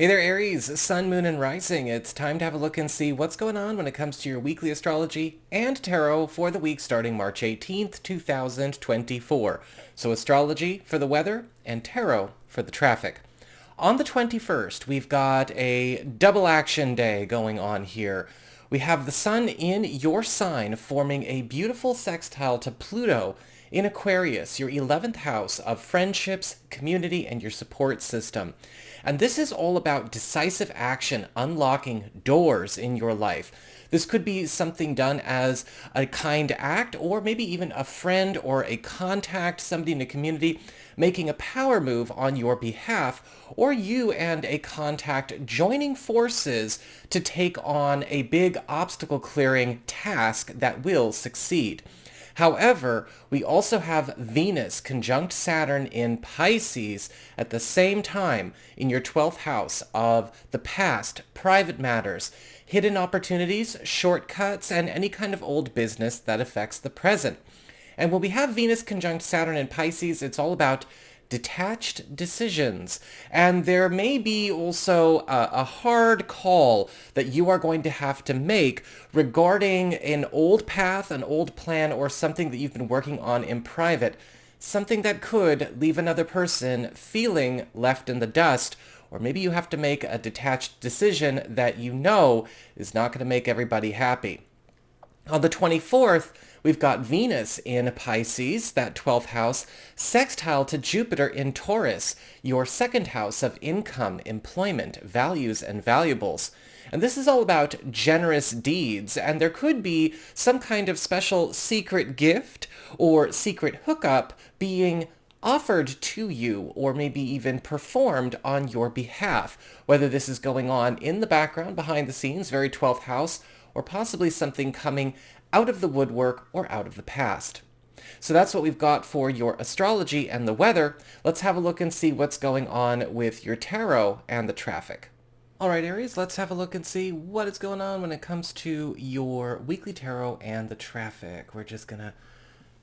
Hey there, Aries, Sun, Moon, and Rising. It's time to have a look and see what's going on when it comes to your weekly astrology and tarot for the week starting March 18th, 2024. So astrology for the weather and tarot for the traffic. On the 21st, we've got a double action day going on here. We have the sun in your sign forming a beautiful sextile to Pluto in Aquarius, your 11th house of friendships, community, and your support system. And this is all about decisive action, unlocking doors in your life. This could be something done as a kind act, or maybe even a friend or a contact, somebody in the community making a power move on your behalf, or you and a contact joining forces to take on a big obstacle clearing task that will succeed. However, we also have Venus conjunct Saturn in Pisces at the same time in your 12th house of the past, private matters, hidden opportunities, shortcuts, and any kind of old business that affects the present. And when we have Venus conjunct Saturn in Pisces, it's all about detached decisions. And there may be also a hard call that you are going to have to make regarding an old path, an old plan, or something that you've been working on in private. Something that could leave another person feeling left in the dust, or maybe you have to make a detached decision that you know is not going to make everybody happy. On the 24th, we've got Venus in Pisces, that 12th house, sextile to Jupiter in Taurus, your second house of income, employment, values, and valuables. And this is all about generous deeds, and there could be some kind of special secret gift or secret hookup being offered to you, or maybe even performed on your behalf, whether this is going on in the background, behind the scenes, very 12th house, or possibly something coming out of the woodwork or out of the past. So that's what we've got for your astrology and the weather. Let's have a look and see what's going on with your tarot and the traffic. All right, Aries, let's have a look and see what is going on when it comes to your weekly tarot and the traffic. We're just going to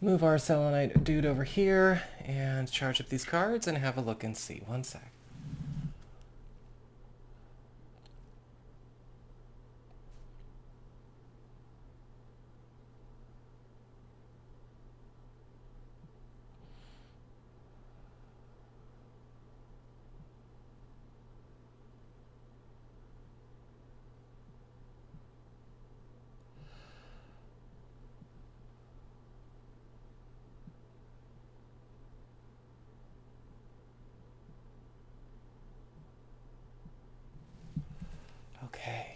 move our selenite dude over here and charge up these cards and have a look and see. One sec. Okay.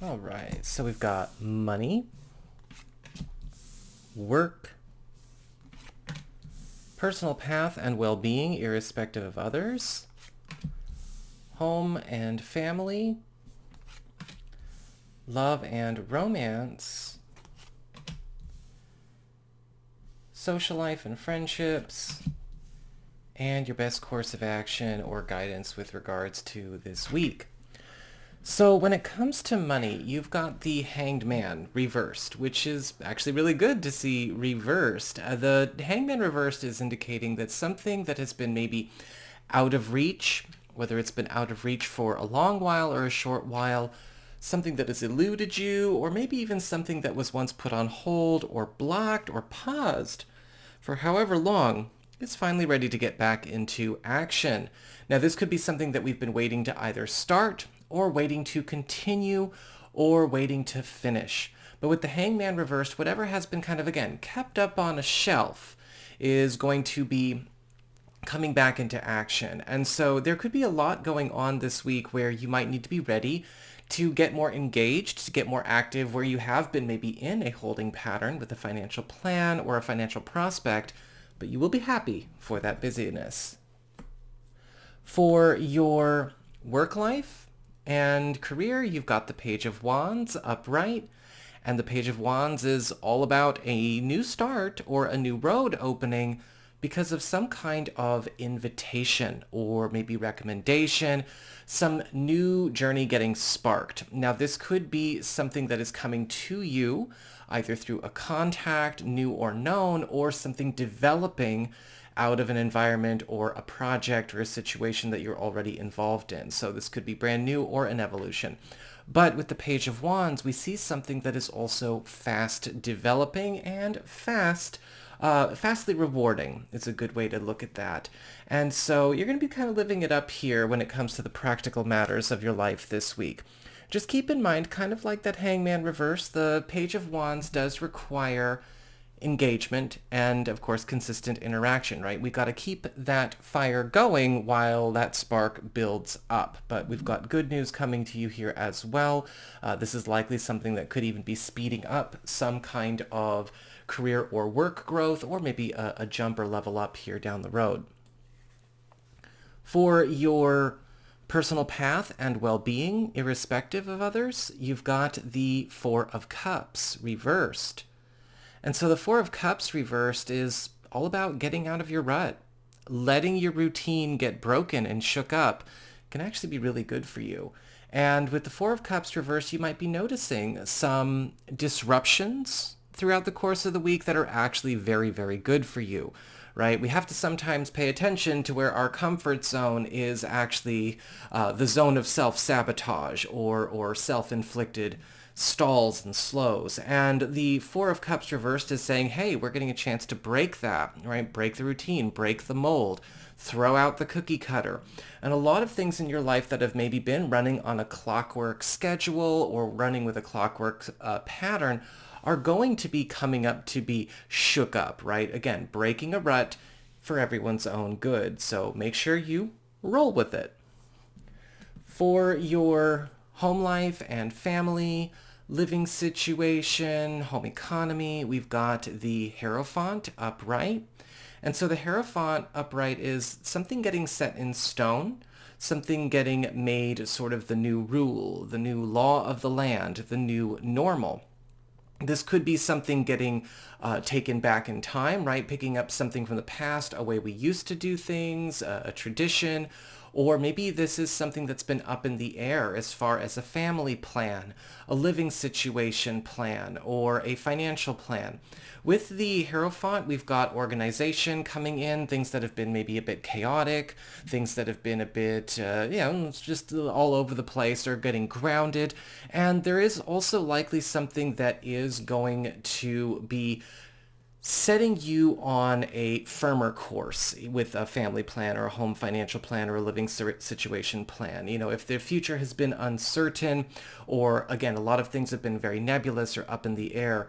All right, so we've got money, work, personal path and well-being irrespective of others, home and family, love and romance, social life and friendships, and your best course of action or guidance with regards to this week. So when it comes to money, you've got the Hanged Man reversed, which is actually really good to see reversed. The Hanged Man reversed is indicating that something that has been maybe out of reach, whether it's been out of reach for a long while or a short while, something that has eluded you, or maybe even something that was once put on hold or blocked or paused for however long, is finally ready to get back into action. Now this could be something that we've been waiting to either start or waiting to continue, or waiting to finish. But with the Hangman reversed, whatever has been kind of, again, kept up on a shelf is going to be coming back into action. And so there could be a lot going on this week where you might need to be ready to get more engaged, to get more active, where you have been maybe in a holding pattern with a financial plan or a financial prospect, but you will be happy for that busyness. For your work life and career, you've got the Page of Wands upright. And the Page of Wands is all about a new start or a new road opening because of some kind of invitation or maybe recommendation, some new journey getting sparked. Now, this could be something that is coming to you either through a contact, new or known, or something developing out of an environment or a project or a situation that you're already involved in. So this could be brand new or an evolution. But with the Page of Wands, we see something that is also fast developing and fastly rewarding. It's a good way to look at that. And so you're going to be kind of living it up here when it comes to the practical matters of your life this week. Just keep in mind, kind of like that Hangman reverse, the Page of Wands does require engagement and, of course, consistent interaction, right? We got to keep that fire going while that spark builds up. But we've got good news coming to you here as well. This is likely something that could even be speeding up some kind of career or work growth, or maybe a jump or level up here down the road. For your personal path and well-being, irrespective of others, you've got the Four of Cups reversed. And so the Four of Cups reversed is all about getting out of your rut. Letting your routine get broken and shook up can actually be really good for you. And with the Four of Cups reversed, you might be noticing some disruptions throughout the course of the week that are actually very, very good for you, right? We have to sometimes pay attention to where our comfort zone is actually the zone of self-sabotage or self-inflicted stalls and slows. And the Four of Cups reversed is saying, hey, we're getting a chance to break that, right? Break the routine, break the mold, throw out the cookie cutter. And a lot of things in your life that have maybe been running on a clockwork schedule or running with a clockwork pattern are going to be coming up to be shook up, right? Again, breaking a rut for everyone's own good. So make sure you roll with it. For your home life and family, living situation, home economy, we've got the Hierophant upright. And so the Hierophant upright is something getting set in stone, something getting made sort of the new rule, the new law of the land, the new normal. This could be something getting taken back in time, right? Picking up something from the past, a way we used to do things, a tradition, or maybe this is something that's been up in the air as far as a family plan, a living situation plan, or a financial plan. With the Hierophant, we've got organization coming in, things that have been maybe a bit chaotic, things that have been a bit, just all over the place or getting grounded. And there is also likely something that is going to be setting you on a firmer course with a family plan or a home financial plan or a living situation plan. You know, if the future has been uncertain or, again, a lot of things have been very nebulous or up in the air,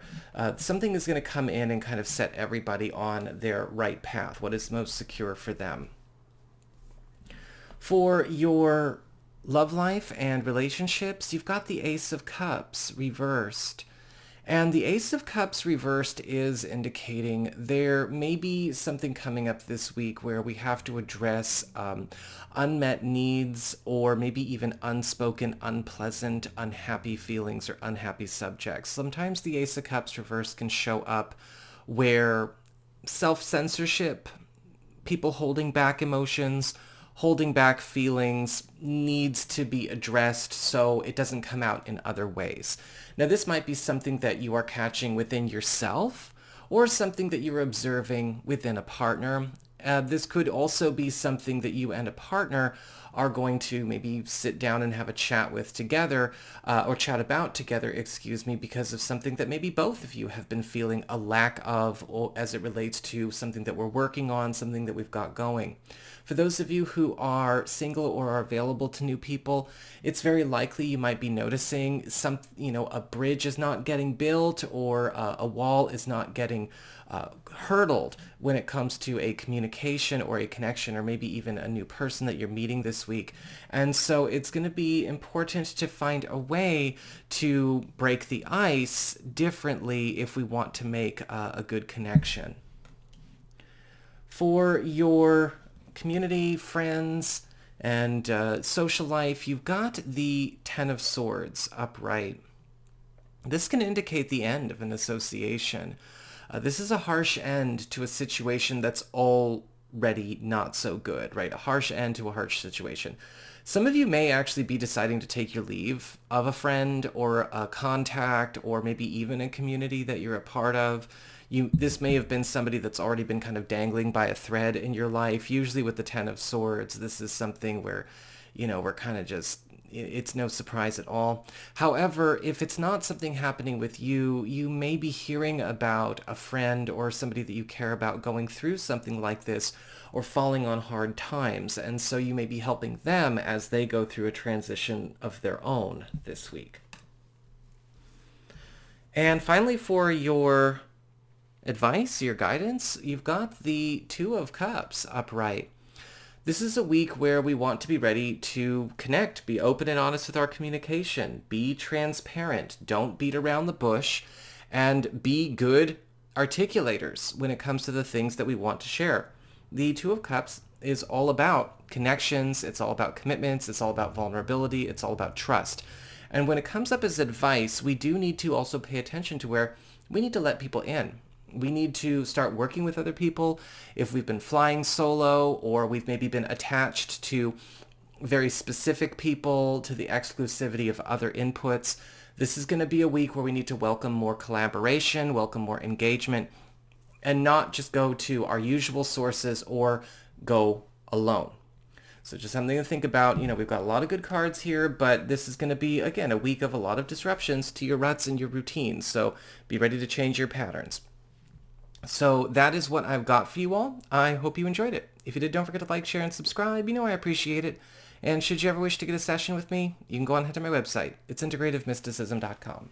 something is going to come in and kind of set everybody on their right path, what is most secure for them. For your love life and relationships, you've got the Ace of Cups reversed. And the Ace of Cups reversed is indicating there may be something coming up this week where we have to address unmet needs or maybe even unspoken, unpleasant, unhappy feelings or unhappy subjects. Sometimes the Ace of Cups reversed can show up where self-censorship, people holding back emotions, holding back feelings needs to be addressed so it doesn't come out in other ways. Now, this might be something that you are catching within yourself or something that you're observing within a partner. This could also be something that you and a partner are going to maybe sit down and have a chat with together or chat about together, because of something that maybe both of you have been feeling a lack of as it relates to something that we're working on, something that we've got going. For those of you who are single or are available to new people, it's very likely you might be noticing a bridge is not getting built, or a wall is not getting hurdled when it comes to a communication or a connection, or maybe even a new person that you're meeting this week. And so it's going to be important to find a way to break the ice differently if we want to make a good connection. For your community, friends, and social life, you've got the Ten of Swords upright. This can indicate the end of an association. This is a harsh end to a situation that's already not so good, right? A harsh end to a harsh situation. Some of you may actually be deciding to take your leave of a friend or a contact, or maybe even a community that you're a part of. This may have been somebody that's already been kind of dangling by a thread in your life. Usually with the Ten of Swords, this is something where, we're kind of just, it's no surprise at all. However, if it's not something happening with you, you may be hearing about a friend or somebody that you care about going through something like this, or falling on hard times. And so you may be helping them as they go through a transition of their own this week. And finally, for your advice, your guidance, you've got the Two of Cups upright. This is a week where we want to be ready to connect, be open and honest with our communication, be transparent, don't beat around the bush, and be good articulators when it comes to the things that we want to share. The Two of Cups is all about connections, it's all about commitments, it's all about vulnerability, it's all about trust. And when it comes up as advice, we do need to also pay attention to where we need to let people in. We need to start working with other people. If we've been flying solo, or we've maybe been attached to very specific people, to the exclusivity of other inputs, this is going to be a week where we need to welcome more collaboration, welcome more engagement, and not just go to our usual sources or go alone. So just something to think about. We've got a lot of good cards here, but this is going to be, again, a week of a lot of disruptions to your ruts and your routines. So be ready to change your patterns. So that is what I've got for you all. I hope you enjoyed it. If you did, don't forget to like, share, and subscribe. I appreciate it. And should you ever wish to get a session with me, you can go on ahead to my website. It's integrativemysticism.com.